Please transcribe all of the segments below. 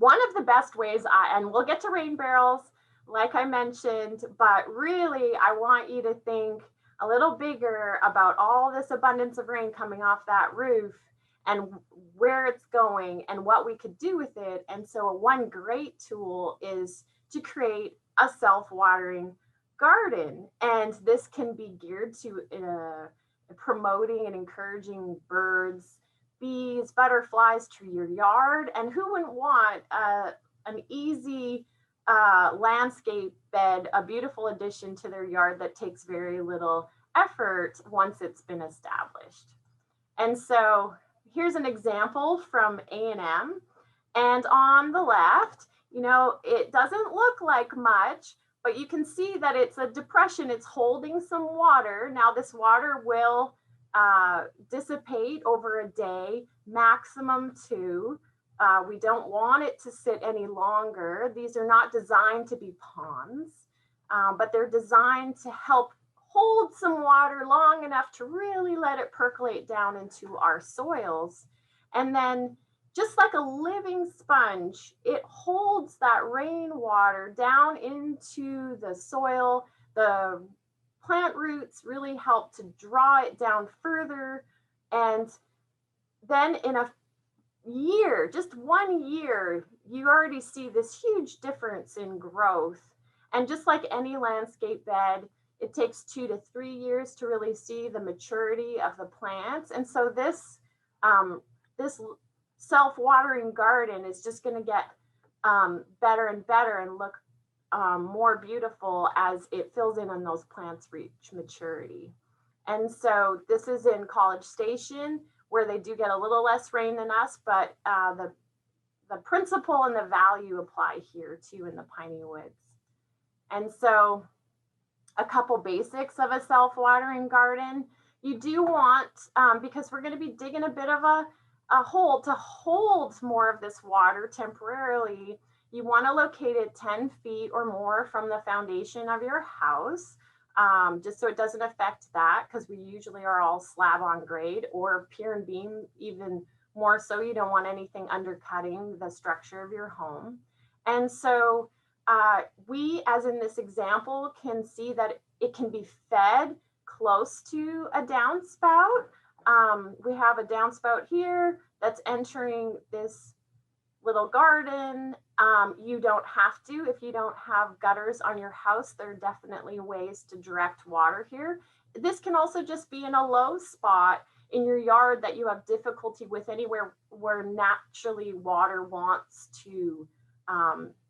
one of the best ways, and we'll get to rain barrels, like I mentioned, but really I want you to think a little bigger about all this abundance of rain coming off that roof and where it's going and what we could do with it. And so one great tool is to create a self-watering garden. And this can be geared to promoting and encouraging birds, bees, butterflies to your yard. And who wouldn't want an easy landscape bed, a beautiful addition to their yard that takes very little effort once it's been established? And so here's an example from A&M. And on the left, it doesn't look like much, but you can see that it's a depression. It's holding some water. Now this water will dissipate over a day, maximum 2. We don't want it to sit any longer. These are not designed to be ponds, but they're designed to help hold some water long enough to really let it percolate down into our soils. And then just like a living sponge, it holds that rainwater down into the soil. The plant roots really help to draw it down further. And then in a year, just 1 year, you already see this huge difference in growth. And just like any landscape bed, it takes 2 to 3 years to really see the maturity of the plants. And so this self-watering garden is just going to get better and better and look more beautiful as it fills in and those plants reach maturity. And so this is in College Station, where they do get a little less rain than us, but the principle and the value apply here too in the Piney Woods. And so a couple basics of a self-watering garden. You do want, because we're going to be digging a bit of a hole to hold more of this water temporarily, you want to locate it 10 feet or more from the foundation of your house, just so it doesn't affect that, because we usually are all slab on grade or pier and beam, even more so. You don't want anything undercutting the structure of your home. And so we, as in this example, can see that it can be fed close to a downspout. We have a downspout here that's entering this little garden. You don't have to, if you don't have gutters on your house. There are definitely ways to direct water here. This can also just be in a low spot in your yard that you have difficulty with, anywhere where naturally water wants to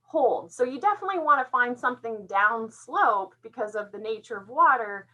hold. So you definitely want to find something down slope because of the nature of water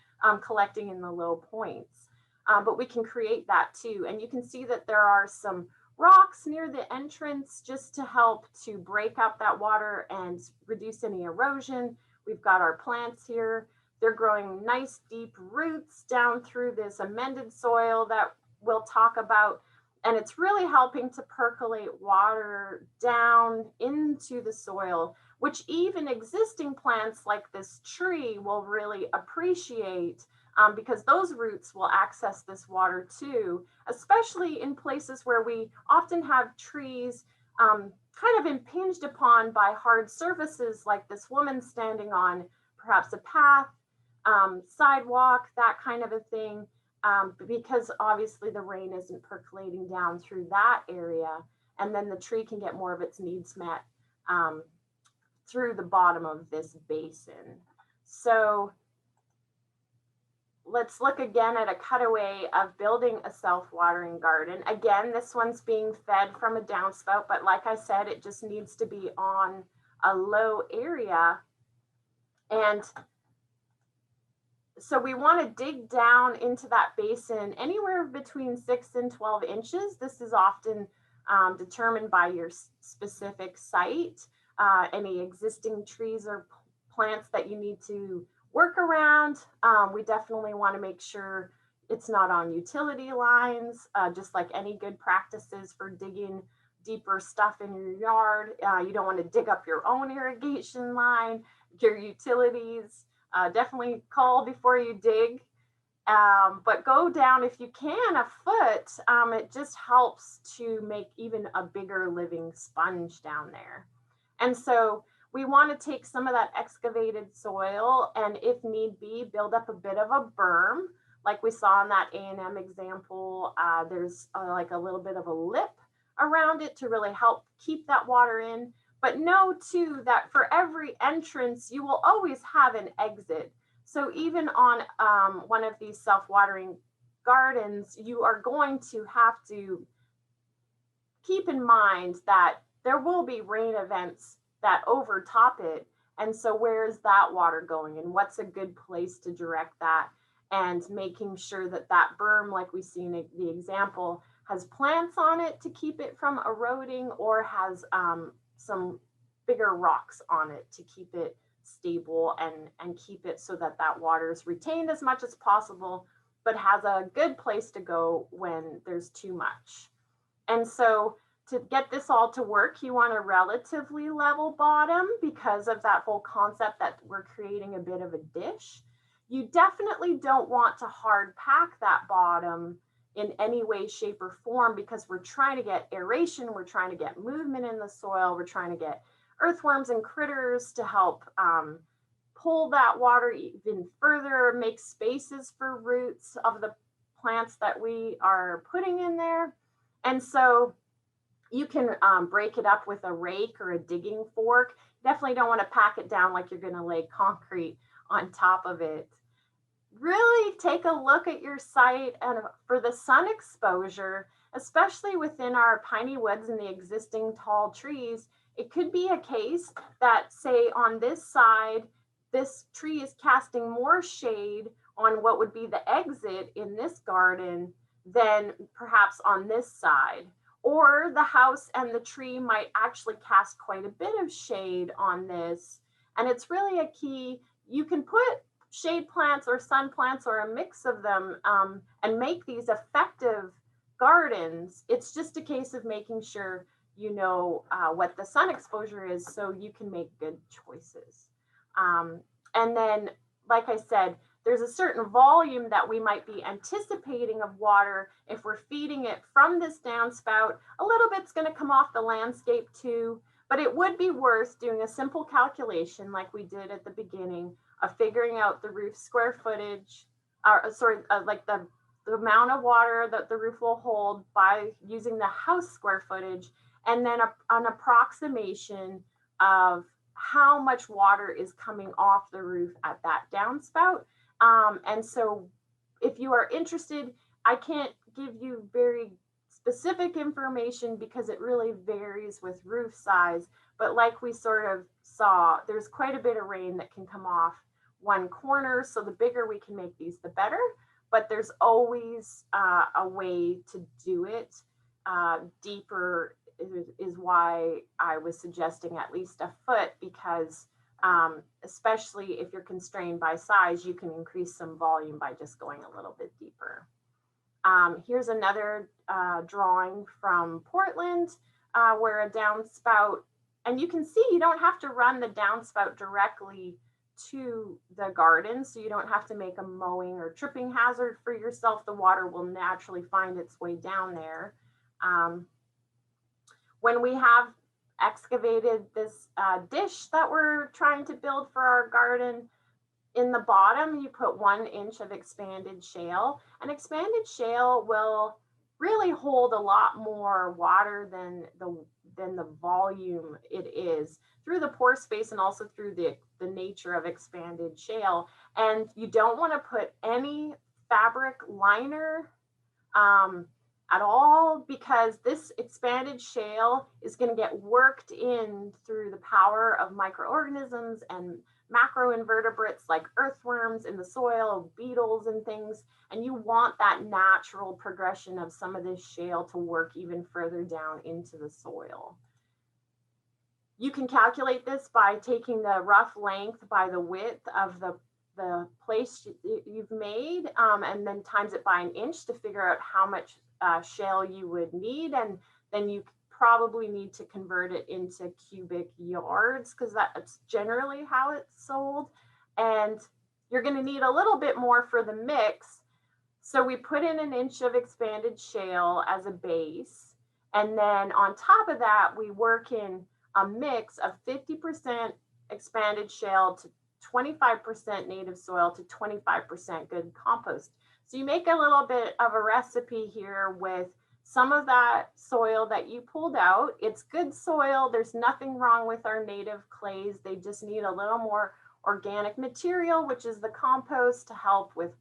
collecting in the low points. But we can create that too. And you can see that there are some rocks near the entrance just to help to break up that water and reduce any erosion. We've got our plants here. They're growing nice deep roots down through this amended soil that we'll talk about. And it's really helping to percolate water down into the soil, which even existing plants like this tree will really appreciate, because those roots will access this water too, especially in places where we often have trees kind of impinged upon by hard surfaces, like this woman standing on perhaps a path, sidewalk, that kind of a thing. Because obviously the rain isn't percolating down through that area, and then the tree can get more of its needs met through the bottom of this basin. So let's look again at a cutaway of building a self-watering garden. Again, this one's being fed from a downspout, but like I said, it just needs to be on a low area. And so we want to dig down into that basin anywhere between 6 and 12 inches. This is often determined by your specific site, any existing trees or plants that you need to work around. We definitely want to make sure it's not on utility lines, just like any good practices for digging deeper stuff in your yard. You don't want to dig up your own irrigation line, your utilities. Definitely call before you dig. But go down if you can a foot. It just helps to make even a bigger living sponge down there. And so we want to take some of that excavated soil and if need be, build up a bit of a berm. Like we saw in that A&M example, there's like a little bit of a lip around it to really help keep that water in. But know too that for every entrance, you will always have an exit. So even on one of these self-watering gardens, you are going to have to keep in mind that there will be rain events that overtop it. And so where's that water going and what's a good place to direct that? And making sure that that berm, like we see in the example, has plants on it to keep it from eroding or has some bigger rocks on it to keep it stable and keep it so that that water is retained as much as possible, but has a good place to go when there's too much. And so to get this all to work, you want a relatively level bottom because of that whole concept that we're creating a bit of a dish. You definitely don't want to hard pack that bottom in any way, shape, or form because we're trying to get aeration, we're trying to get movement in the soil, we're trying to get earthworms and critters to help pull that water even further, make spaces for roots of the plants that we are putting in there. And so you can break it up with a rake or a digging fork. Definitely don't want to pack it down like you're going to lay concrete on top of it. Really take a look at your site and for the sun exposure, especially within our piney woods and the existing tall trees, it could be a case that say on this side, this tree is casting more shade on what would be the exit in this garden than perhaps on this side. Or the house and the tree might actually cast quite a bit of shade on this. And it's really a key. You can put shade plants or sun plants or a mix of them and make these effective gardens. It's just a case of making sure you know what the sun exposure is so you can make good choices. And then, like I said, there's a certain volume that we might be anticipating of water. If we're feeding it from this downspout, a little bit's going to come off the landscape too, but it would be worth doing a simple calculation like we did at the beginning of figuring out the roof square footage, like the amount of water that the roof will hold by using the house square footage, and then an approximation of how much water is coming off the roof at that downspout. And so if you are interested, I can't give you very specific information because it really varies with roof size. But like we sort of saw, there's quite a bit of rain that can come off one corner. So the bigger we can make these, the better. But there's always a way to do it. Deeper is why I was suggesting at least a foot because especially if you're constrained by size, you can increase some volume by just going a little bit deeper. Here's another drawing from Portland where a downspout, and you can see you don't have to run the downspout directly to the garden, so you don't have to make a mowing or tripping hazard for yourself. The water will naturally find its way down there. When we have excavated this dish that we're trying to build for our garden, in the bottom, you put 1 inch of expanded shale, and expanded shale will really hold a lot more water than the volume it is through the pore space and also through the nature of expanded shale. And you don't want to put any fabric liner at all because this expanded shale is going to get worked in through the power of microorganisms and macroinvertebrates like earthworms in the soil, beetles and things, and you want that natural progression of some of this shale to work even further down into the soil. You can calculate this by taking the rough length by the width of the place you've made and then times it by 1 inch to figure out how much shale you would need, and then you probably need to convert it into cubic yards because that's generally how it's sold. And you're going to need a little bit more for the mix. So we put in an inch of expanded shale as a base. And then on top of that, we work in a mix of 50% expanded shale to 25% native soil to 25% good compost. So you make a little bit of a recipe here with some of that soil that you pulled out. It's good soil. There's nothing wrong with our native clays. They just need a little more organic material, which is the compost, to help with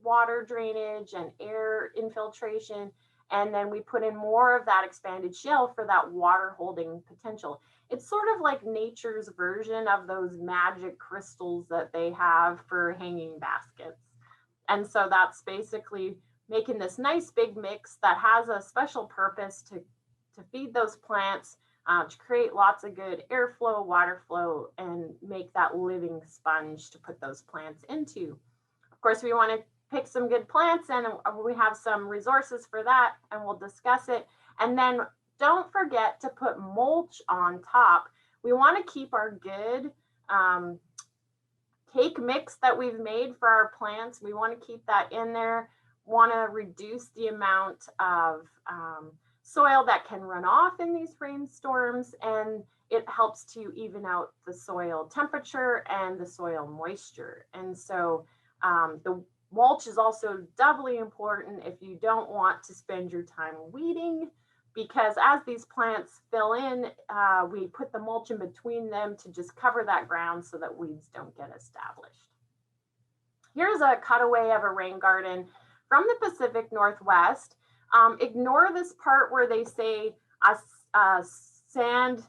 water drainage and air infiltration. And then we put in more of that expanded shale for that water holding potential. It's sort of like nature's version of those magic crystals that they have for hanging baskets. And so that's basically making this nice big mix that has a special purpose to feed those plants, to create lots of good airflow, water flow, and make that living sponge to put those plants into. Of course, we want to pick some good plants, and we have some resources for that, and we'll discuss it. And then don't forget to put mulch on top. We want to keep our good cake mix that we've made for our plants. We want to keep that in there. Want to reduce the amount of soil that can run off in these rainstorms, and it helps to even out the soil temperature and the soil moisture. And so the mulch is also doubly important if you don't want to spend your time weeding, because as these plants fill in, we put the mulch in between them to just cover that ground so that weeds don't get established. Here's a cutaway of a rain garden from the Pacific Northwest. Ignore this part where they say a sand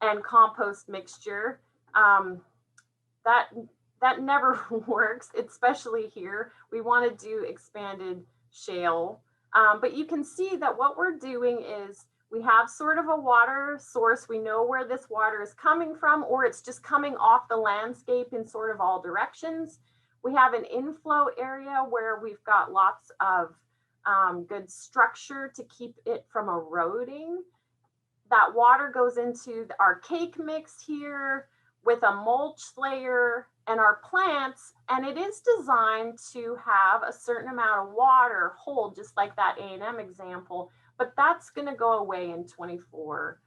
and compost mixture. That never works, especially here. We want to do expanded shale. But you can see that what we're doing is we have sort of a water source. We know where this water is coming from, or it's just coming off the landscape in sort of all directions. We have an inflow area where we've got lots of good structure to keep it from eroding. That water goes into our cake mix here with a mulch layer and our plants, and it is designed to have a certain amount of water hold, just like that A&M example, but that's going to go away in 24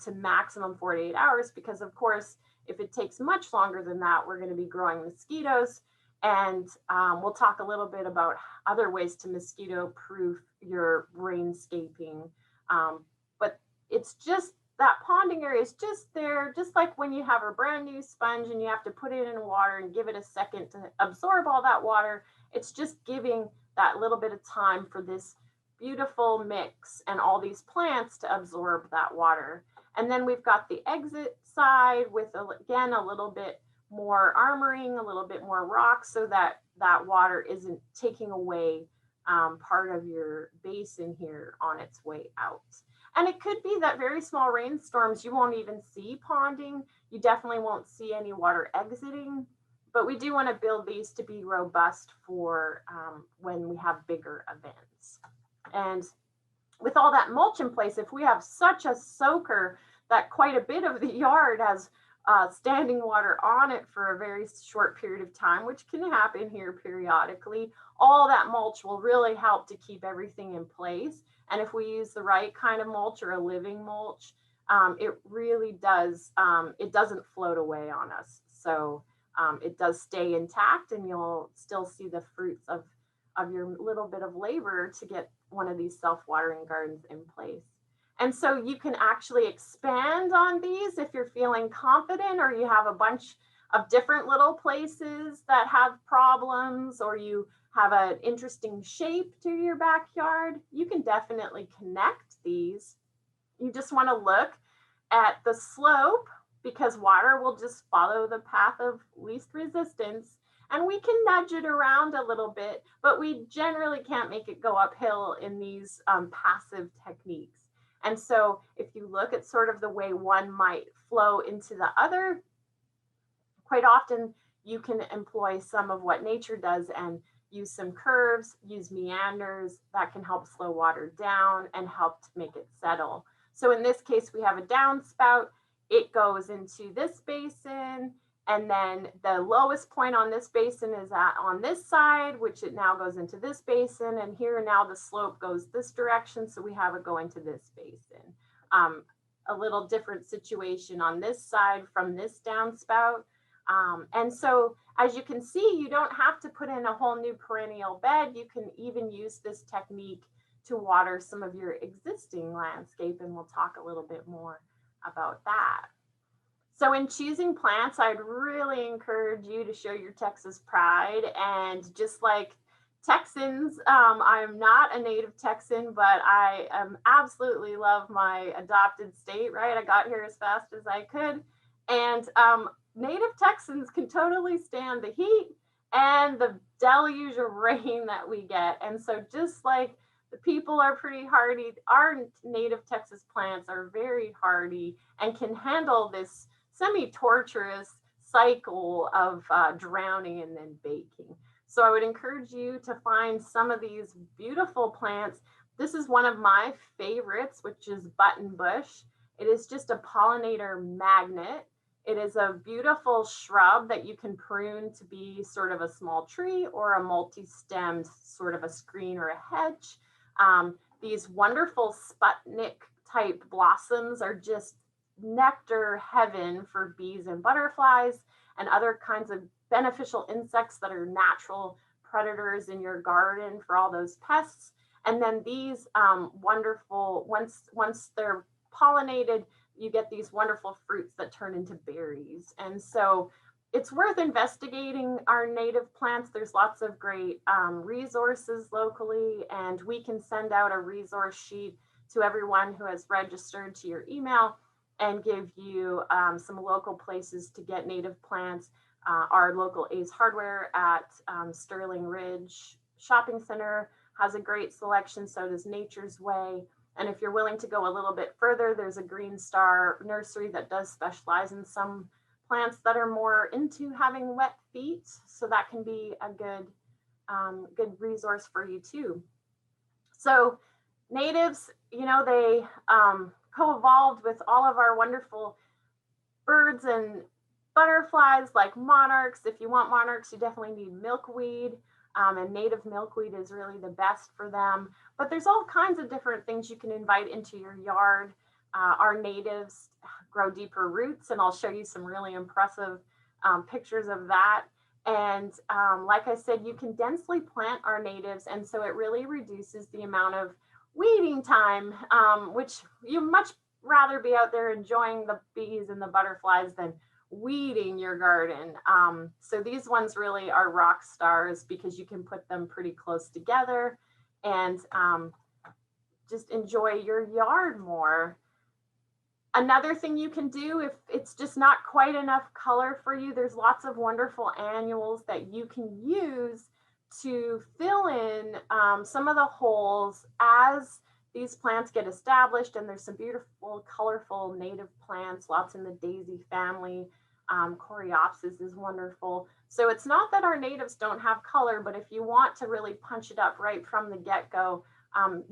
to maximum 48 hours, because of course, if it takes much longer than that, we're going to be growing mosquitoes. And we'll talk a little bit about other ways to mosquito proof your rainscaping. But it's just, that ponding area is just there, just like when you have a brand new sponge and you have to put it in water and give it a second to absorb all that water. It's just giving that little bit of time for this beautiful mix and all these plants to absorb that water. And then we've got the exit side with, again, a little bit more armoring, a little bit more rock, so that that water isn't taking away part of your basin here on its way out. And it could be that very small rainstorms, you won't even see ponding. You definitely won't see any water exiting, but we do want to build these to be robust for when we have bigger events. And with all that mulch in place, if we have such a soaker that quite a bit of the yard has standing water on it for a very short period of time, which can happen here periodically, all that mulch will really help to keep everything in place. And if we use the right kind of mulch or a living mulch, it really does, it doesn't float away on us. So it does stay intact, and you'll still see the fruits of your little bit of labor to get one of these self-watering gardens in place. And so you can actually expand on these if you're feeling confident, or you have a bunch of different little places that have problems, or you have an interesting shape to your backyard. You can definitely connect these. You just want to look at the slope, because water will just follow the path of least resistance. And we can nudge it around a little bit, but we generally can't make it go uphill in these passive techniques. And so if you look at sort of the way one might flow into the other, quite often you can employ some of what nature does and use some curves, use meanders that can help slow water down and help to make it settle. So in this case, we have a downspout. It goes into this basin, And then the lowest point on this basin is on this side, which it now goes into this basin. And here now the slope goes this direction. So we have it go into this basin. A little different situation on this side from this downspout. And so as you can see, you don't have to put in a whole new perennial bed. You can even use this technique to water some of your existing landscape. And we'll talk a little bit more about that. So in choosing plants, I'd really encourage you to show your Texas pride. And just like Texans, I'm not a native Texan, but I absolutely love my adopted state, right? I got here as fast as I could. And native Texans can totally stand the heat and the deluge of rain that we get. And so just like the people are pretty hardy, our native Texas plants are very hardy and can handle this semi-torturous cycle of drowning and then baking. So I would encourage you to find some of these beautiful plants. This is one of my favorites, which is buttonbush. It is just a pollinator magnet. It is a beautiful shrub that you can prune to be sort of a small tree or a multi-stemmed sort of a screen or a hedge. These wonderful Sputnik type blossoms are just nectar heaven for bees and butterflies and other kinds of beneficial insects that are natural predators in your garden for all those pests. And then these wonderful, once they're pollinated, you get these wonderful fruits that turn into berries. And so it's worth investigating our native plants. There's lots of great resources locally, and we can send out a resource sheet to everyone who has registered to your email and give you some local places to get native plants. Our local Ace Hardware at Sterling Ridge Shopping Center has a great selection, so does Nature's Way. And if you're willing to go a little bit further, there's a Green Star nursery that does specialize in some plants that are more into having wet feet. So that can be a good resource for you too. So natives, you know, they co-evolved with all of our wonderful birds and butterflies like monarchs. If you want monarchs, you definitely need milkweed. And native milkweed is really the best for them. But there's all kinds of different things you can invite into your yard. Our natives grow deeper roots, and I'll show you some really impressive pictures of that. And like I said, you can densely plant our natives, and so it really reduces the amount of weeding time, which you much rather be out there enjoying the bees and the butterflies than weeding your garden. So these ones really are rock stars because you can put them pretty close together and just enjoy your yard more. Another thing you can do if it's just not quite enough color for you, there's lots of wonderful annuals that you can use to fill in some of the holes as these plants get established. And there's some beautiful, colorful native plants, lots in the daisy family. Coreopsis is wonderful. So it's not that our natives don't have color, but if you want to really punch it up right from the get-go,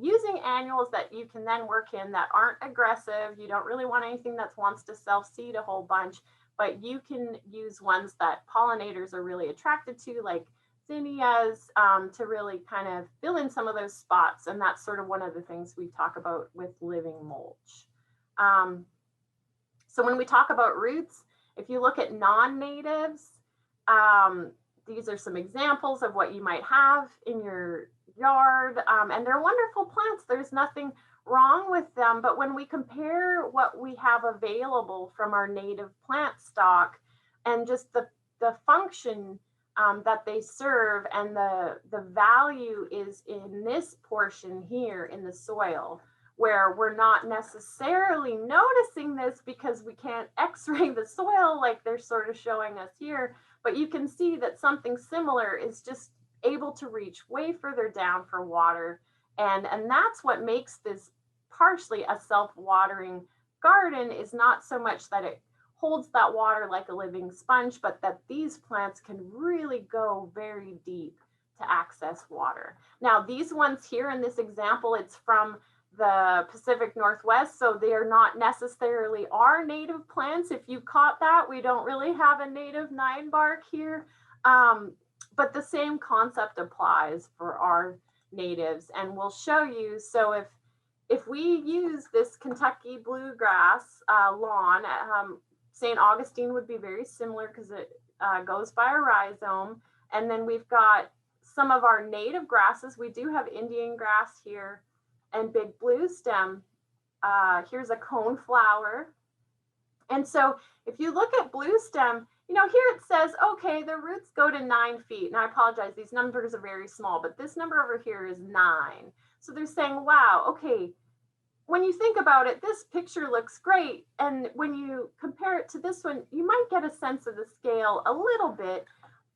using annuals that you can then work in that aren't aggressive, you don't really want anything that wants to self-seed a whole bunch, but you can use ones that pollinators are really attracted to, like zinnias, to really kind of fill in some of those spots. And that's sort of one of the things we talk about with living mulch. So when we talk about roots, if you look at non-natives, these are some examples of what you might have in your yard, and they're wonderful plants. There's nothing wrong with them, but when we compare what we have available from our native plant stock and just the function that they serve and the value is in this portion here in the soil, where we're not necessarily noticing this because we can't x-ray the soil like they're sort of showing us here, but you can see that something similar is just able to reach way further down for water. And that's what makes this partially a self-watering garden, is not so much that it holds that water like a living sponge, but that these plants can really go very deep to access water. Now, these ones here in this example, it's from the Pacific Northwest, so they are not necessarily our native plants. If you caught that, we don't really have a native 9-bark here, but the same concept applies for our natives, and we'll show you. So if we use this Kentucky bluegrass lawn, St. Augustine would be very similar because it goes by a rhizome, and then we've got some of our native grasses. We do have Indian grass here and big blue stem. Here's a coneflower. And so if you look at blue stem, you know, here it says, okay, the roots go to 9 feet. And I apologize, these numbers are very small, but this number over here is 9. So they're saying, wow, okay, when you think about it, this picture looks great. And when you compare it to this one, you might get a sense of the scale a little bit.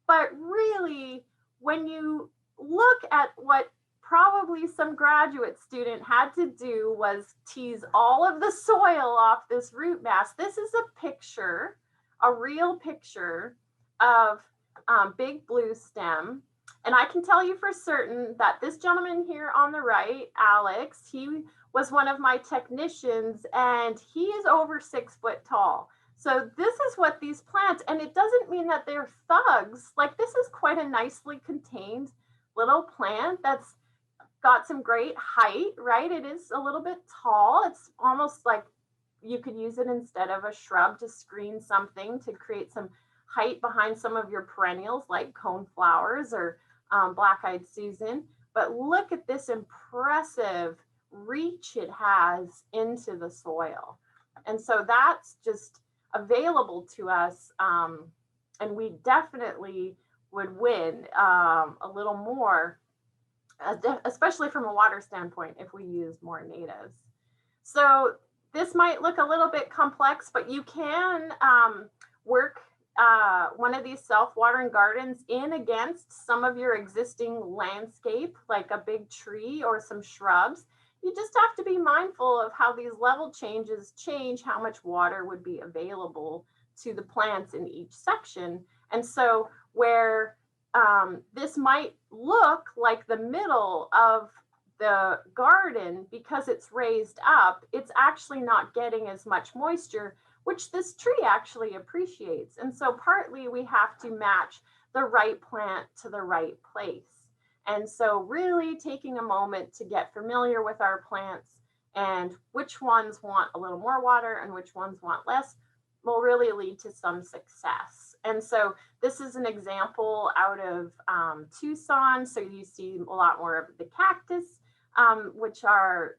But really, when you look at what probably some graduate student had to do was tease all of the soil off this root mass. This is a picture, a real picture of big blue stem. And I can tell you for certain that this gentleman here on the right, Alex, he was one of my technicians, and he is over 6 foot tall. So this is what these plants, and it doesn't mean that they're thugs. Like, this is quite a nicely contained little plant that's got some great height, right? It is a little bit tall. It's almost like you could use it instead of a shrub to screen something, to create some height behind some of your perennials like coneflowers or black-eyed Susan. But look at this impressive reach it has into the soil. And so that's just available to us. And we definitely would win a little more, especially from a water standpoint, if we use more natives. So this might look a little bit complex, but you can work one of these self-watering gardens in against some of your existing landscape, like a big tree or some shrubs. You just have to be mindful of how these level changes change how much water would be available to the plants in each section. And so where this might look like the middle of the garden, because it's raised up, it's actually not getting as much moisture, which this tree actually appreciates. And so partly we have to match the right plant to the right place. And so really taking a moment to get familiar with our plants and which ones want a little more water and which ones want less will really lead to some success. And so this is an example out of Tucson. So you see a lot more of the cactus, which are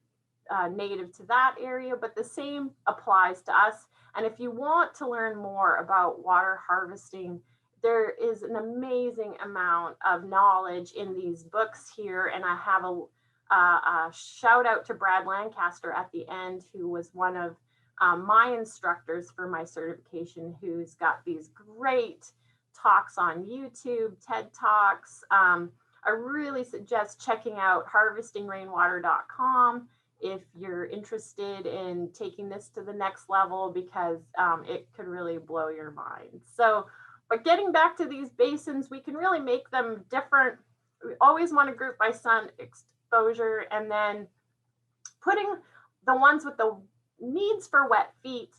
native to that area, but the same applies to us. And if you want to learn more about water harvesting, there is an amazing amount of knowledge in these books here. And I have a shout out to Brad Lancaster at the end, who was one of my instructors for my certification, who's got these great talks on YouTube, TED Talks. I really suggest checking out harvestingrainwater.com if you're interested in taking this to the next level, because it could really blow your mind. So, but getting back to these basins, we can really make them different. We always want to group by sun exposure, and then putting the ones with the needs for wet feet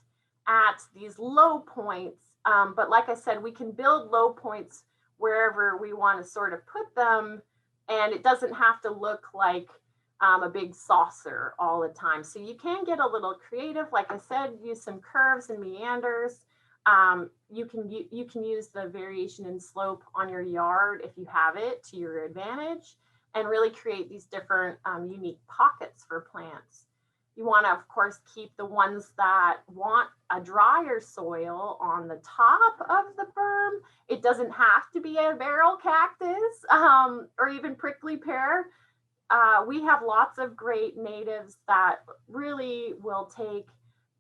at these low points. But like I said, we can build low points wherever we want to sort of put them, and it doesn't have to look like a big saucer all the time. So you can get a little creative. Like I said, use some curves and meanders. You can use the variation in slope on your yard if you have it to your advantage, and really create these different unique pockets for plants. You want to, of course, keep the ones that want a drier soil on the top of the berm. It doesn't have to be a barrel cactus or even prickly pear. We have lots of great natives that really will take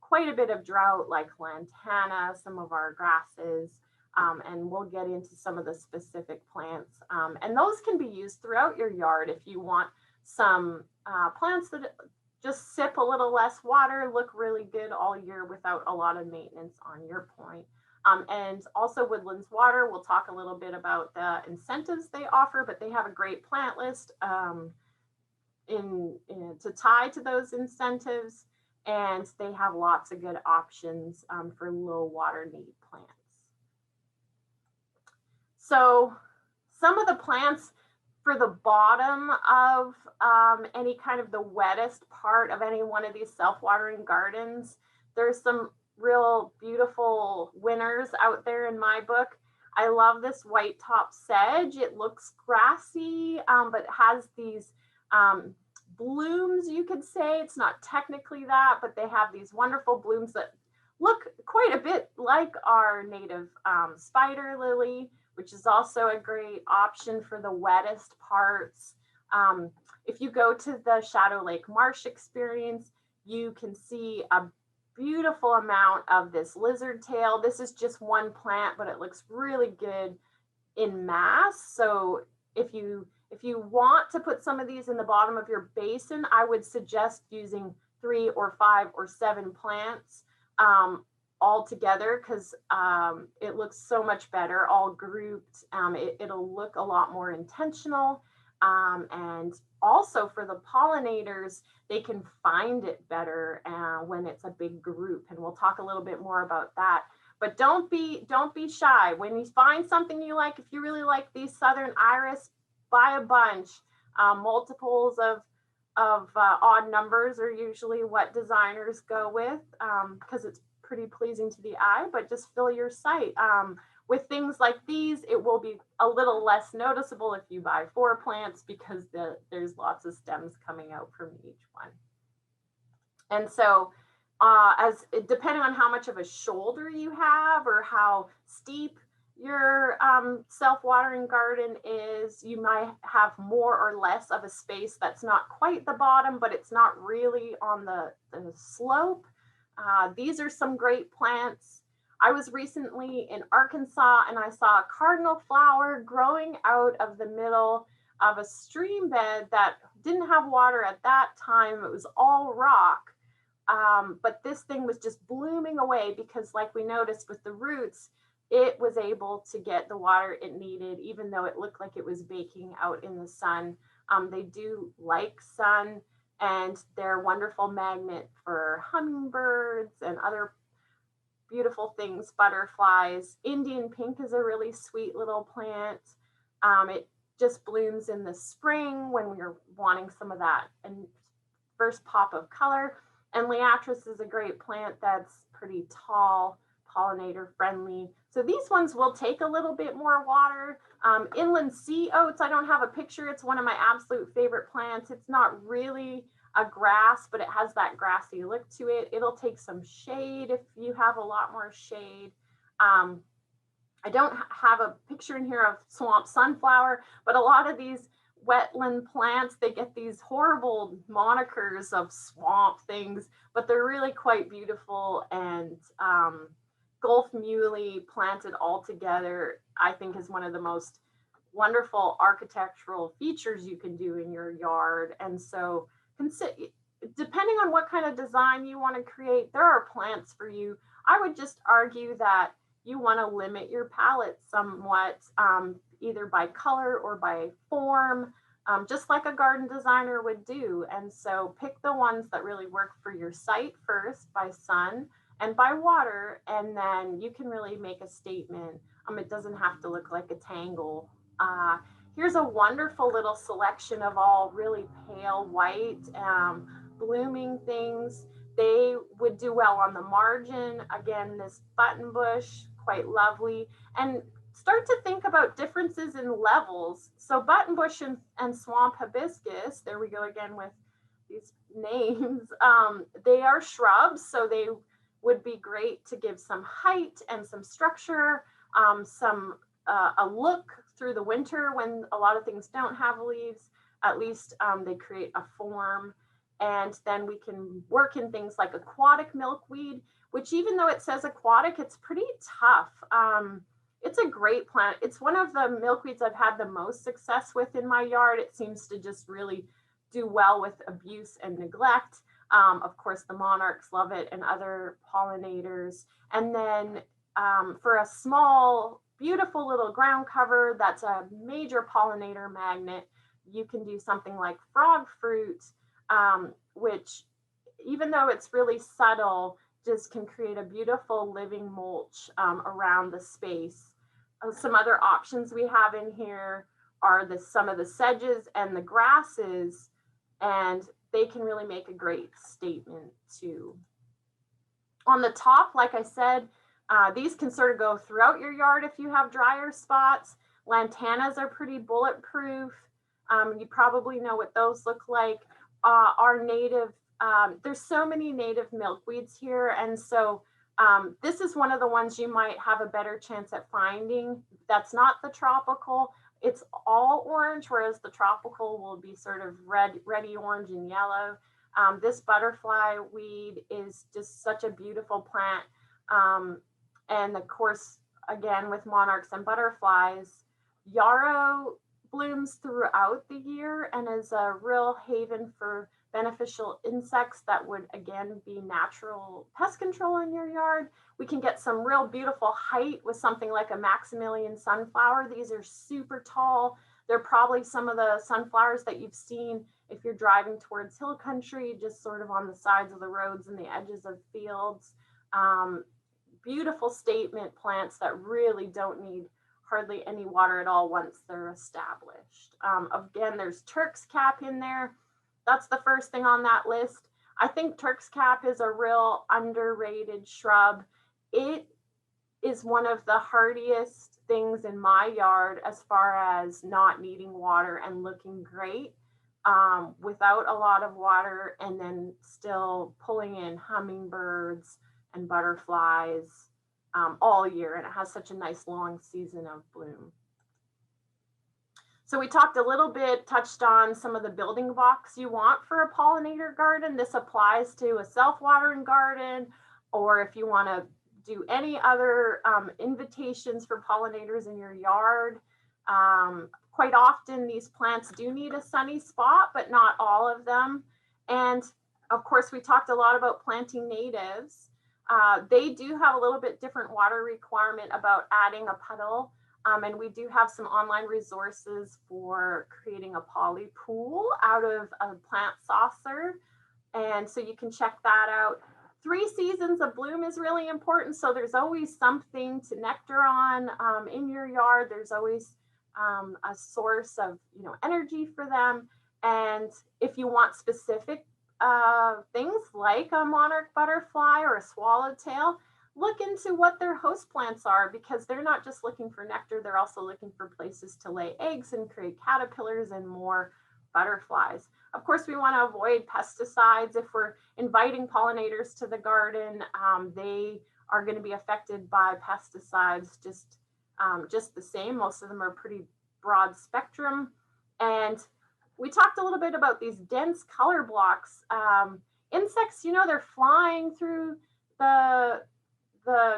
quite a bit of drought, like lantana, some of our grasses, and we'll get into some of the specific plants. And those can be used throughout your yard if you want some plants that just sip a little less water, look really good all year without a lot of maintenance on your point. And also Woodlands Water, we'll talk a little bit about the incentives they offer, but they have a great plant list. to tie to those incentives, and they have lots of good options for low water need plants. So some of the plants for the bottom of any kind of the wettest part of any one of these self-watering gardens, there's some real beautiful winners out there in my book. I love this white top sedge. It looks grassy, but it has these blooms, you could say. It's not technically that, but they have these wonderful blooms that look quite a bit like our native spider lily, which is also a great option for the wettest parts. If you go to the Shadow Lake Marsh experience, you can see a beautiful amount of this lizard tail. This is just one plant, but it looks really good in mass. So if you want to put some of these in the bottom of your basin, I would suggest using 3 or 5 or 7 plants all together, because it looks so much better all grouped. It'll look a lot more intentional, and also for the pollinators, they can find it better when it's a big group, and we'll talk a little bit more about that. But don't be shy when you find something you like. If you really like these southern iris, buy a bunch. Multiples of odd numbers are usually what designers go with, because it's pretty pleasing to the eye, but just fill your site. With things like these, it will be a little less noticeable if you buy 4 plants, because there's lots of stems coming out from each one. And so depending on how much of a shoulder you have or how steep your self-watering garden is, you might have more or less of a space that's not quite the bottom, but it's not really on the slope. These are some great plants. I was recently in Arkansas and I saw a cardinal flower growing out of the middle of a stream bed that didn't have water at that time. It was all rock. But this thing was just blooming away because, like we noticed with the roots, it was able to get the water it needed, even though it looked like it was baking out in the sun. They do like sun, and they're a wonderful magnet for hummingbirds and other beautiful things, butterflies. Indian pink is a really sweet little plant. It just blooms in the spring when we're wanting some of that and first pop of color. And liatris is a great plant that's pretty tall, pollinator friendly. So these ones will take a little bit more water. Inland sea oats, I don't have a picture. It's one of my absolute favorite plants. It's not really a grass, but it has that grassy look to it. It'll take some shade if you have a lot more shade. I don't have a picture in here of swamp sunflower, but a lot of these wetland plants, they get these horrible monikers of swamp things, but they're really quite beautiful. And Gulf Muley planted all together, I think, is one of the most wonderful architectural features you can do in your yard. And so depending on what kind of design you want to create, there are plants for you. I would just argue that you want to limit your palette somewhat, either by color or by form, just like a garden designer would do. And so pick the ones that really work for your site first, by sun and by water, and then you can really make a statement. It doesn't have to look like a tangle. Here's a wonderful little selection of all really pale white blooming things. They would do well on the margin. Again, this button bush, quite lovely. And start to think about differences in levels. So buttonbush and swamp hibiscus, there we go again with these names, they are shrubs, so they would be great to give some height and some structure, a look through the winter when a lot of things don't have leaves. At least they create a form. And then we can work in things like aquatic milkweed, which, even though it says aquatic, it's pretty tough. It's a great plant. It's one of the milkweeds I've had the most success with in my yard. It seems to just really do well with abuse and neglect. Of course, the monarchs love it and other pollinators. And then for a small, beautiful little ground cover that's a major pollinator magnet, you can do something like frog fruit, which, even though it's really subtle, just can create a beautiful living mulch around the space. Some other options we have in here are some of the sedges and the grasses, and they can really make a great statement too. On the top, like I said, these can sort of go throughout your yard if you have drier spots. Lantanas are pretty bulletproof. You probably know what those look like. Our native, there's so many native milkweeds here, and so this is one of the ones you might have a better chance at finding. That's not the tropical. It's all orange, whereas the tropical will be sort of reddy orange and yellow. This butterfly weed is just such a beautiful plant. And of course, again, with monarchs and butterflies, yarrow blooms throughout the year and is a real haven for beneficial insects that would, again, be natural pest control in your yard. We can get some real beautiful height with something like a Maximilian sunflower. These are super tall. They're probably some of the sunflowers that you've seen if you're driving towards hill country, just sort of on the sides of the roads and the edges of fields. Beautiful statement plants that really don't need hardly any water at all once they're established. Again, there's Turk's cap in there. That's the first thing on that list. I think Turk's cap is a real underrated shrub. It is one of the hardiest things in my yard as far as not needing water and looking great without a lot of water, and then still pulling in hummingbirds and butterflies all year. And it has such a nice long season of bloom. So we talked a little bit, touched on some of the building blocks you want for a pollinator garden. This applies to a self-watering garden, or if you want to do any other invitations for pollinators in your yard. Quite often these plants do need a sunny spot, but not all of them. And of course, we talked a lot about planting natives. They do have a little bit different water requirement about adding a puddle. And we do have some online resources for creating a poly pool out of a plant saucer. And so you can check that out. 3 seasons of bloom is really important. So there's always something to nectar on in your yard. There's always a source of energy for them. And if you want specific things like a monarch butterfly or a swallowtail, look into what their host plants are, because they're not just looking for nectar, they're also looking for places to lay eggs and create caterpillars and more butterflies. Of course, we want to avoid pesticides. If we're inviting pollinators to the garden, they are going to be affected by pesticides just the same. Most of them are pretty broad spectrum. And we talked a little bit about these dense color blocks. Insects, they're flying through the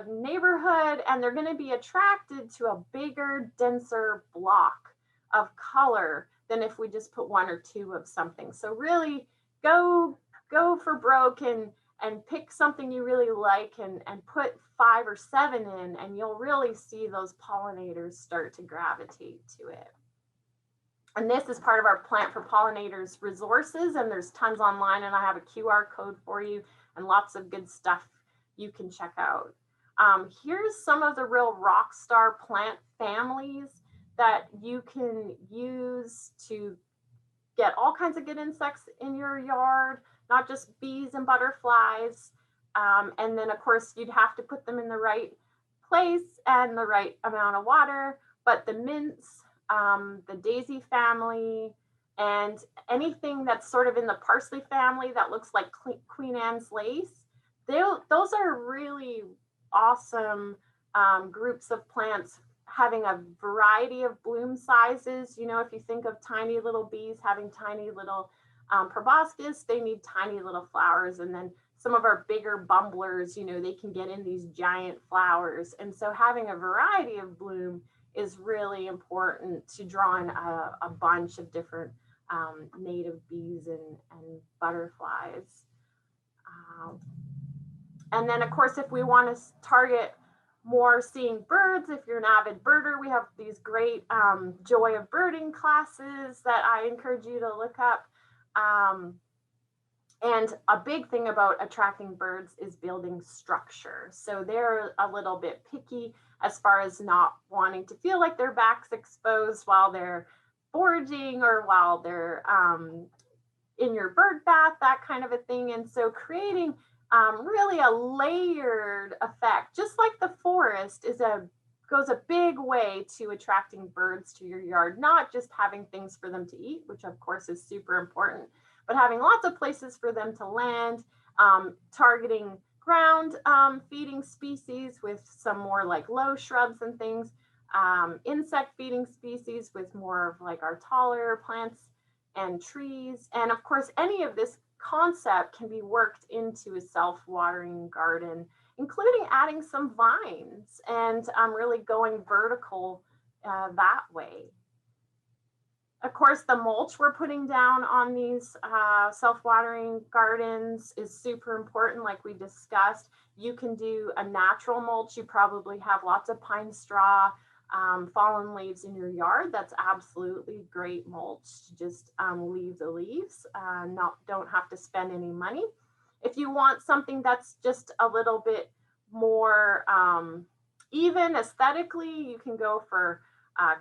neighborhood, and they're going to be attracted to a bigger, denser block of color than if we just put 1 or 2 of something. So really go for broke and pick something you really like and put 5 or 7 in, and you'll really see those pollinators start to gravitate to it. And this is part of our Plant for Pollinators resources, and there's tons online, and I have a QR code for you and lots of good stuff you can check out. Here's some of the real rock star plant families that you can use to get all kinds of good insects in your yard, not just bees and butterflies. And then of course you'd have to put them in the right place and the right amount of water, but the mints, the daisy family, and anything that's sort of in the parsley family that looks like Queen Anne's lace, those are really awesome groups of plants, having a variety of bloom sizes. If you think of tiny little bees having tiny little proboscis, they need tiny little flowers. And then some of our bigger bumblers, they can get in these giant flowers. And so having a variety of bloom is really important to draw in a bunch of different native bees and butterflies. And then, of course, if we want to target more seeing birds, if you're an avid birder, we have these great Joy of Birding classes that I encourage you to look up. And a big thing about attracting birds is building structure. So they're a little bit picky as far as not wanting to feel like their back's exposed while they're foraging or while they're in your bird bath, that kind of a thing. And so creating really a layered effect, just like the forest goes a big way to attracting birds to your yard, not just having things for them to eat, which of course is super important, but having lots of places for them to land, targeting ground feeding species with some more like low shrubs and things, insect feeding species with more of like our taller plants and trees. And of course, any of this concept can be worked into a self-watering garden, including adding some vines and really going vertical that way. Of course, the mulch we're putting down on these self-watering gardens is super important, like we discussed. You can do a natural mulch. You probably have lots of pine straw, fallen leaves in your yard. That's absolutely great mulch. Just leave the leaves, don't have to spend any money. If you want something that's just a little bit more even aesthetically, you can go for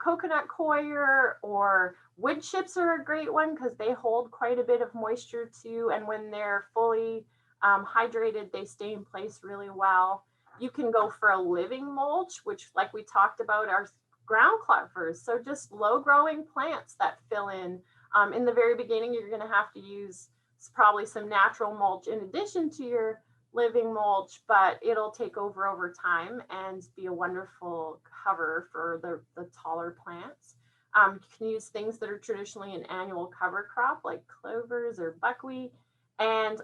coconut coir, or wood chips are a great one because they hold quite a bit of moisture too. And when they're fully hydrated, they stay in place really well. You can go for a living mulch, which like we talked about are ground clovers. So just low growing plants that fill in. In the very beginning, you're going to have to use probably some natural mulch in addition to your living mulch, but it'll take over time and be a wonderful cover for the taller plants. You can use things that are traditionally an annual cover crop like clovers or buckwheat. And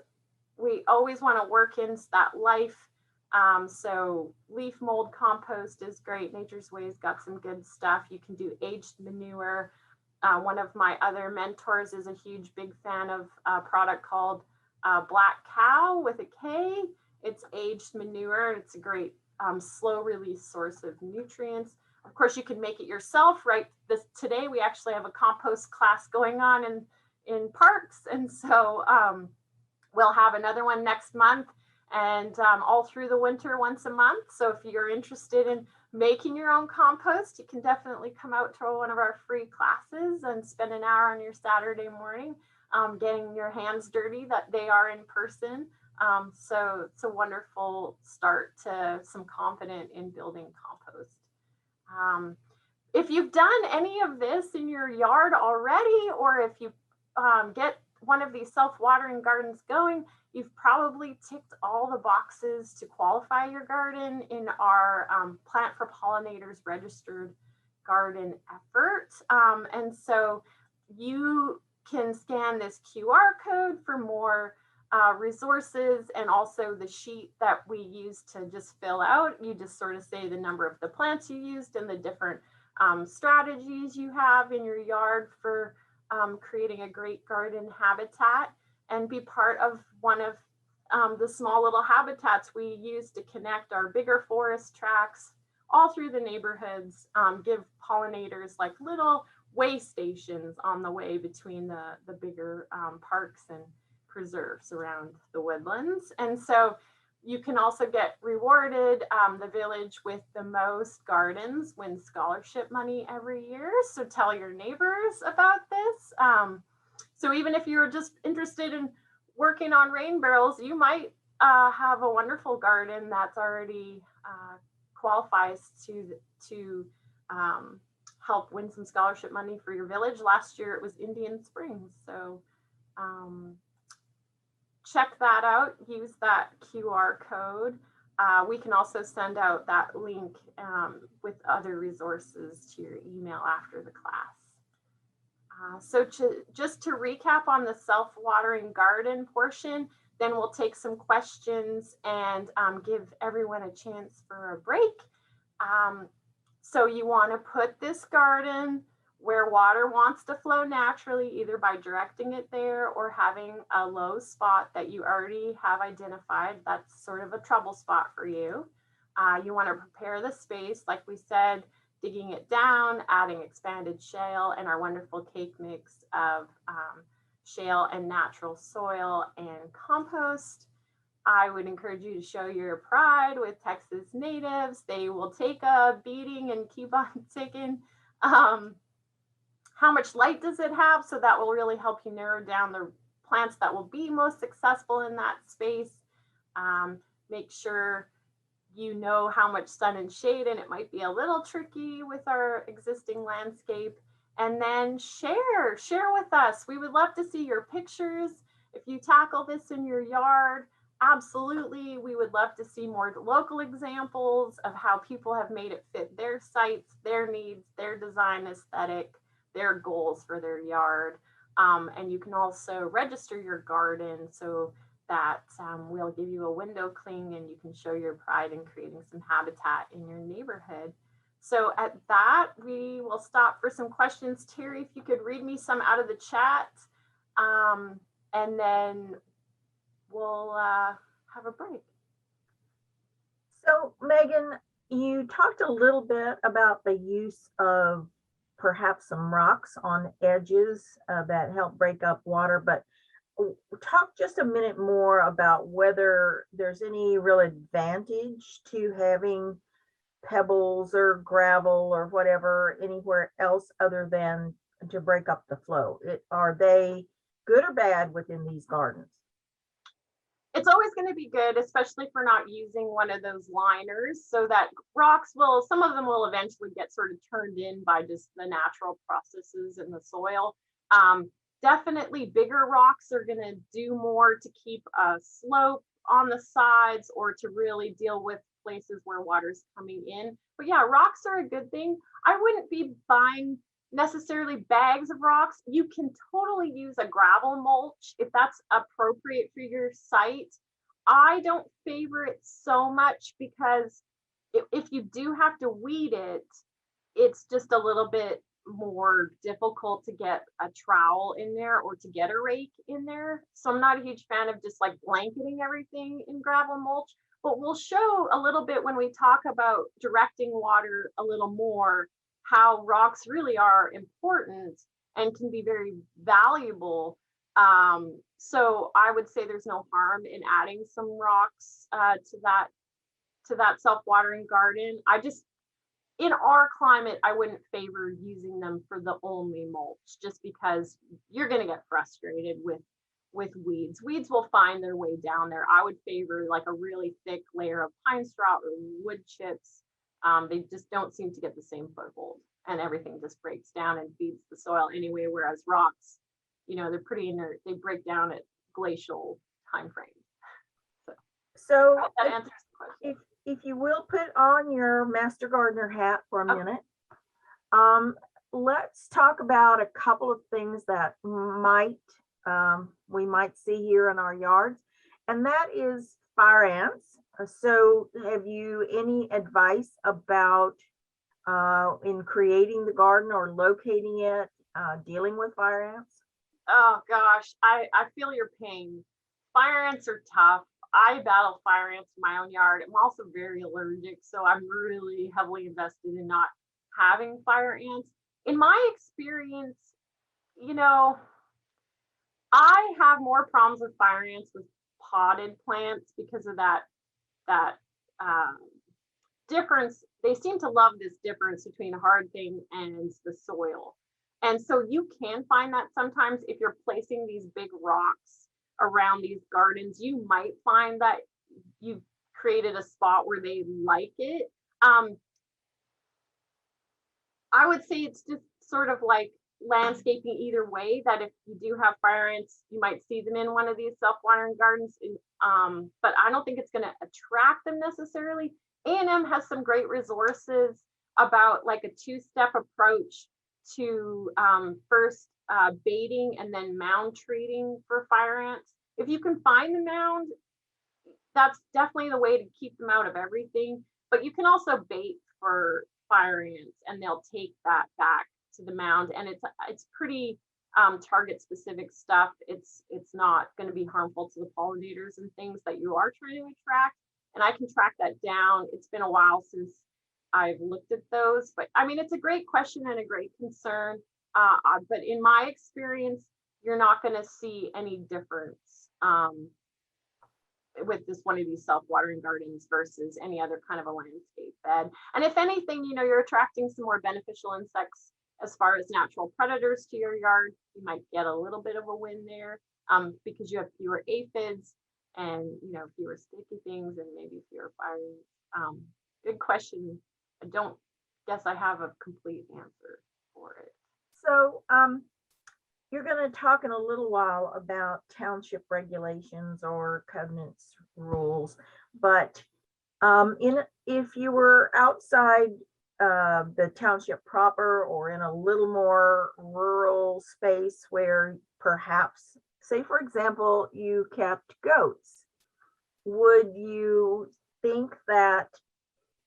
we always want to work in that life. So leaf mold compost is great. Nature's Way's got some good stuff. You can do aged manure. One of my other mentors is a huge, big fan of a product called Black Cow with a K. It's aged manure. It's a great slow release source of nutrients. Of course, you can make it yourself, right? Today we actually have a compost class going on in parks. And so we'll have another one next month and all through the winter once a month. So if you're interested in making your own compost, you can definitely come out to one of our free classes and spend an hour on your Saturday morning getting your hands dirty, that they are in person. So it's a wonderful start to some confidence in building compost. If you've done any of this in your yard already, or if you get one of these self-watering gardens going, you've probably ticked all the boxes to qualify your garden in our Plant for Pollinators registered garden effort. And so you can scan this QR code for more resources, and also the sheet that we use to just fill out. You just sort of say the number of the plants you used and the different strategies you have in your yard for creating a great garden habitat, and be part of one of the small little habitats we use to connect our bigger forest tracts all through the neighborhoods, give pollinators like little way stations on the way between the bigger parks and preserves around the woodlands. And so you can also get rewarded. The village with the most gardens wins scholarship money every year. So tell your neighbors about this. So even if you're just interested in working on rain barrels, you might have a wonderful garden that's already qualifies to help win some scholarship money for your village. Last year it was Indian Springs. So check that out, use that QR code. We can also send out that link with other resources to your email after the class. So just to recap on the self-watering garden portion, then we'll take some questions and give everyone a chance for a break. So you want to put this garden where water wants to flow naturally, either by directing it there or having a low spot that you already have identified. That's sort of a trouble spot for you. You want to prepare the space, like we said, digging it down, adding expanded shale and our wonderful cake mix of shale and natural soil and compost. I would encourage you to show your pride with Texas natives. They will take a beating and keep on ticking. How much light does it have? So that will really help you narrow down the plants that will be most successful in that space. Make sure you know how much sun and shade, and it might be a little tricky with our existing landscape. And then share with us. We would love to see your pictures. If you tackle this in your yard, absolutely, we would love to see more local examples of how people have made it fit their sites, their needs, their design aesthetic, their goals for their yard. And you can also register your garden so that we'll give you a window cling and you can show your pride in creating some habitat in your neighborhood. So at that, we will stop for some questions. Terry, if you could read me some out of the chat, and then we'll have a break. So Megan, you talked a little bit about the use of perhaps some rocks on edges that help break up water, but talk just a minute more about whether there's any real advantage to having pebbles or gravel or whatever anywhere else other than to break up the flow. Are they good or bad within these gardens? It's always going to be good, especially if we're not using one of those liners, so that rocks will, some of them will eventually get sort of turned in by just the natural processes in the soil. Definitely bigger rocks are going to do more to keep a slope on the sides or to really deal with places where water's coming in. But yeah, rocks are a good thing. I wouldn't be buying necessarily bags of rocks. You can totally use a gravel mulch if that's appropriate for your site. I don't favor it so much because if you do have to weed it, it's just a little bit more difficult to get a trowel in there or to get a rake in there. So I'm not a huge fan of just like blanketing everything in gravel mulch, but we'll show a little bit when we talk about directing water a little more how rocks really are important and can be very valuable. So I would say there's no harm in adding some rocks to that self-watering garden. I just, in our climate, I wouldn't favor using them for the only mulch, just because you're going to get frustrated with weeds. Weeds will find their way down there. I would favor like a really thick layer of pine straw or wood chips. They just don't seem to get the same foothold, and everything just breaks down and feeds the soil anyway. Whereas rocks, they're pretty inert. They break down at glacial time frames. So that answers the question. If you will put on your Master Gardener hat for a minute, let's talk about a couple of things that we might see here in our yards, and that is fire ants. So have you any advice about in creating the garden or locating it, dealing with fire ants? Oh gosh, I feel your pain. Fire ants are tough. I battle fire ants in my own yard. I'm also very allergic, so I'm really heavily invested in not having fire ants. In my experience, I have more problems with fire ants with potted plants because of that difference. They seem to love this difference between a hard thing and the soil. And so you can find that sometimes if you're placing these big rocks around these gardens, you might find that you've created a spot where they like it. I would say it's just sort of like landscaping either way, that if you do have fire ants, you might see them in one of these self-watering gardens. But I don't think it's going to attract them necessarily. A&M has some great resources about like a two-step approach to first baiting and then mound treating for fire ants. If you can find the mound, that's definitely the way to keep them out of everything. But you can also bait for fire ants and they'll take that back to the mound, and it's pretty target specific stuff. It's not going to be harmful to the pollinators and things that you are trying to attract. and I can track that down. It's been a while since I've looked at those, but I mean, it's a great question and a great concern. But in my experience, you're not going to see any difference with this one of these self-watering gardens versus any other kind of a landscape bed. And if anything, you're attracting some more beneficial insects as far as natural predators to your yard. You might get a little bit of a win there because you have fewer aphids and fewer sticky things and maybe fewer fires. Good question. I don't guess I have a complete answer for it. So you're going to talk in a little while about township regulations or covenants rules, but if you were outside the township proper or in a little more rural space where perhaps, say for example, you kept goats, would you think that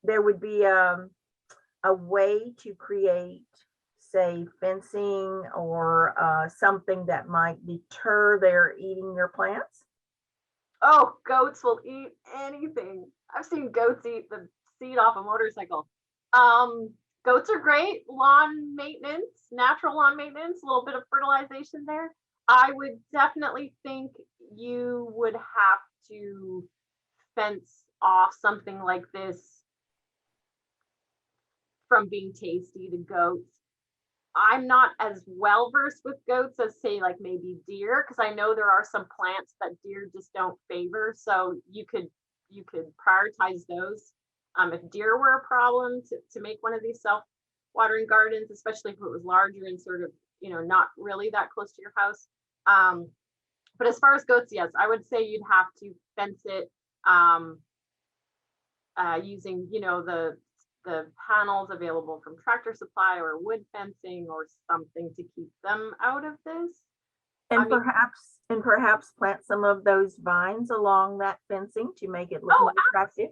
there would be a way to create, say, fencing or something that might deter their eating your plants? Oh, goats will eat anything. I've seen goats eat the seat off a motorcycle. Goats are great. Lawn maintenance, natural lawn maintenance, a little bit of fertilization there. I would definitely think you would have to fence off something like this from being tasty to goats. I'm not as well versed with goats as, say, like maybe deer, because I know there are some plants that deer just don't favor. So you could prioritize those. If deer were a problem to make one of these self-watering gardens, especially if it was larger and sort of not really that close to your house. But as far as goats, yes, I would say you'd have to fence it using the panels available from Tractor Supply or wood fencing or something to keep them out of this. And perhaps plant some of those vines along that fencing to make it look more attractive.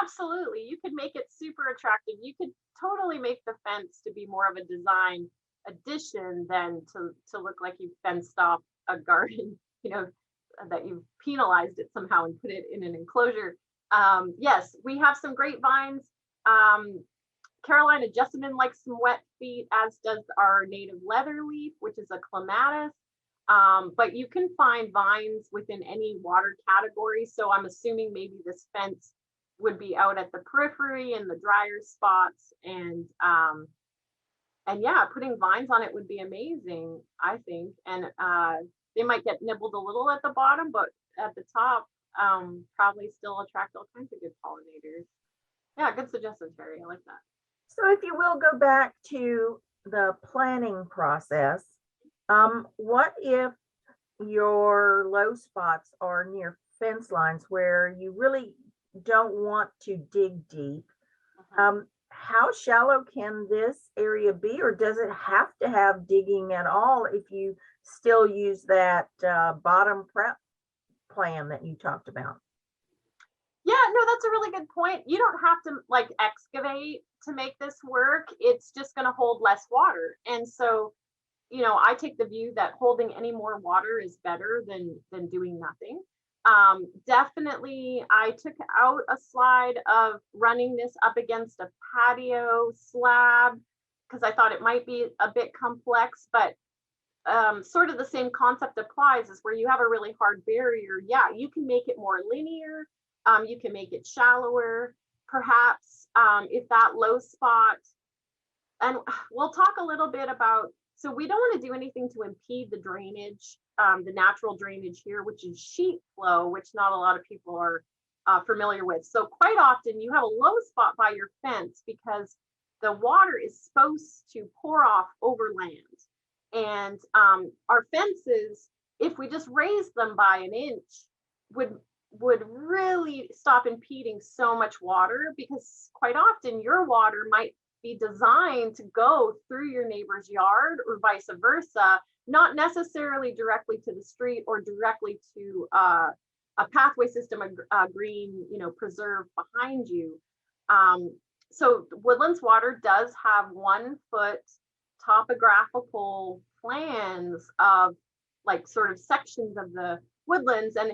Absolutely. You could make it super attractive. You could totally make the fence to be more of a design addition than to look like you fenced off a garden, that you've penalized it somehow and put it in an enclosure. Yes, we have some great vines. Carolina jessamine likes some wet feet, as does our native leatherleaf, which is a clematis. But you can find vines within any water category. So I'm assuming maybe this fence would be out at the periphery and the drier spots. And yeah, putting vines on it would be amazing, I think. And they might get nibbled a little at the bottom, but at the top, probably still attract all kinds of good pollinators. Yeah, good suggestion, Terry. I like that. So if you will go back to the planning process, what if your low spots are near fence lines where you really don't want to dig deep? How shallow can this area be, or does it have to have digging at all if you still use that bottom prep plan that you talked about? Yeah, no, that's a really good point. You don't have to like excavate to make this work. It's just going to hold less water. And so, I take the view that holding any more water is better than doing nothing. Definitely, I took out a slide of running this up against a patio slab because I thought it might be a bit complex, but sort of the same concept applies is where you have a really hard barrier. Yeah, you can make it more linear. You can make it shallower, perhaps, if that low spot. And we'll talk a little bit about, so we don't want to do anything to impede the drainage, the natural drainage here, which is sheet flow, which not a lot of people are familiar with. So quite often you have a low spot by your fence because the water is supposed to pour off over land. And our fences, if we just raise them by an inch, would really stop impeding so much water, because quite often your water might be designed to go through your neighbor's yard or vice versa, not necessarily directly to the street or directly to a pathway system, a green preserve behind you. So Woodlands Water does have 1 foot topographical plans of like sort of sections of the woodlands, and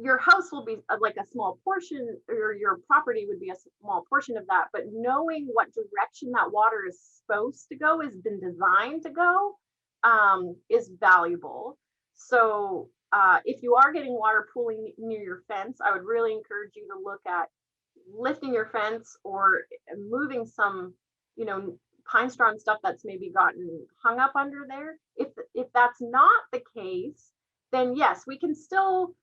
your house will be like a small portion, or your property would be a small portion of that, but knowing what direction that water is supposed to go, has been designed to go, is valuable. So if you are getting water pooling near your fence, I would really encourage you to look at lifting your fence, or moving some, you know, pine straw and stuff that's maybe gotten hung up under there. If that's not the case, then yes, we can still,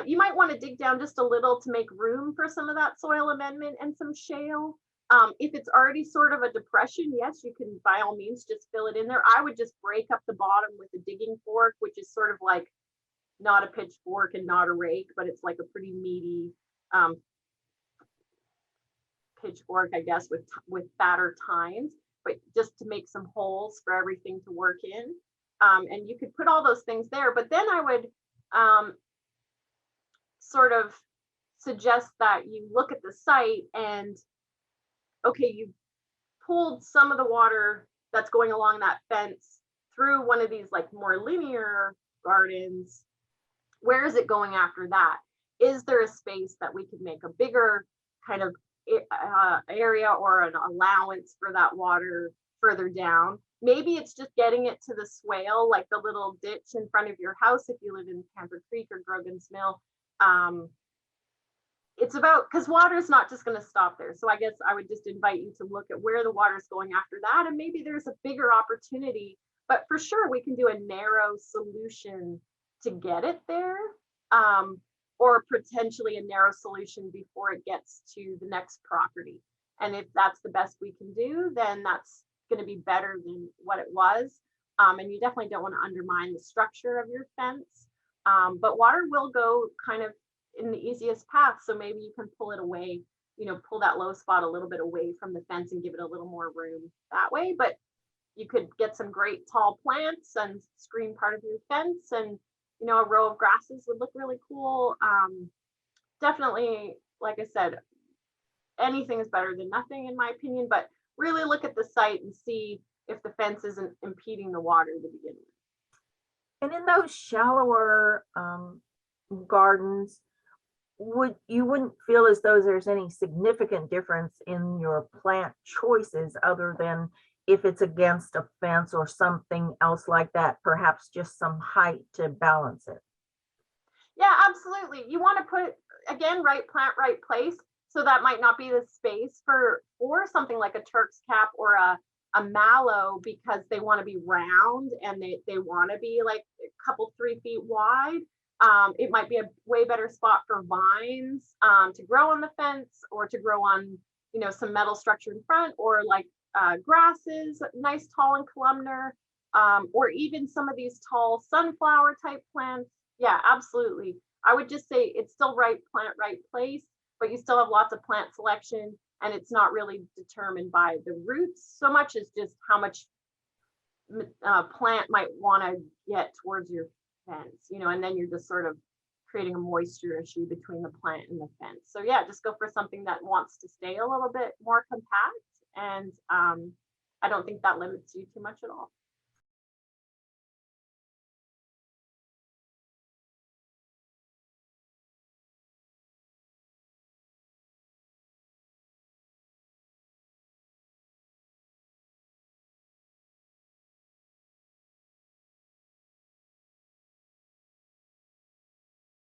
you might want to dig down just a little to make room for some of that soil amendment and some shale. If it's already sort of a depression, yes, you can by all means just fill it in there. I would just break up the bottom with a digging fork, which is sort of like not a pitchfork and not a rake, but it's like a pretty meaty pitchfork, I guess, with fatter tines, but just to make some holes for everything to work in. And you could put all those things there, but then I would sort of suggest that you look at the site and, okay, you pulled some of the water that's going along that fence through one of these like more linear gardens. Where is it going after that? Is there a space that we could make a bigger kind of area, or an allowance for that water further down? Maybe it's just getting it to the swale, like the little ditch in front of your house if you live in Panther Creek or Grogan's Mill. It's about, because water is not just going to stop there. So I guess I would just invite you to look at where the water is going after that, and maybe there's a bigger opportunity. But for sure, we can do a narrow solution to get it there, or potentially a narrow solution before it gets to the next property. And if that's the best we can do, then that's going to be better than what it was. And you definitely don't want to undermine the structure of your fence. But water will go kind of in the easiest path. So maybe you can pull it away, you know, pull that low spot a little bit away from the fence and give it a little more room that way. But you could get some great tall plants and screen part of your fence, and, you know, a row of grasses would look really cool. Definitely, like I said, anything is better than nothing in my opinion, but really look at the site and see if the fence isn't impeding the water to begin with. And in those shallower gardens, you wouldn't feel as though there's any significant difference in your plant choices, other than if it's against a fence or something else like that, perhaps just some height to balance it? Yeah, absolutely. You want to put, again, right plant, right place. So that might not be the space for something like a Turk's cap or a mallow, because they want to be round and they want to be like a couple 3 feet wide. It might be a way better spot for vines to grow on the fence, or to grow on, you know, some metal structure in front, or like grasses, nice tall and columnar, or even some of these tall sunflower type plants. Yeah, absolutely. I would just say it's still right plant, right place, but you still have lots of plant selection, and it's not really determined by the roots so much as just how much plant might want to get towards your fence, you know, and then you're just sort of creating a moisture issue between the plant and the fence. So yeah, just go for something that wants to stay a little bit more compact, and I don't think that limits you too much at all.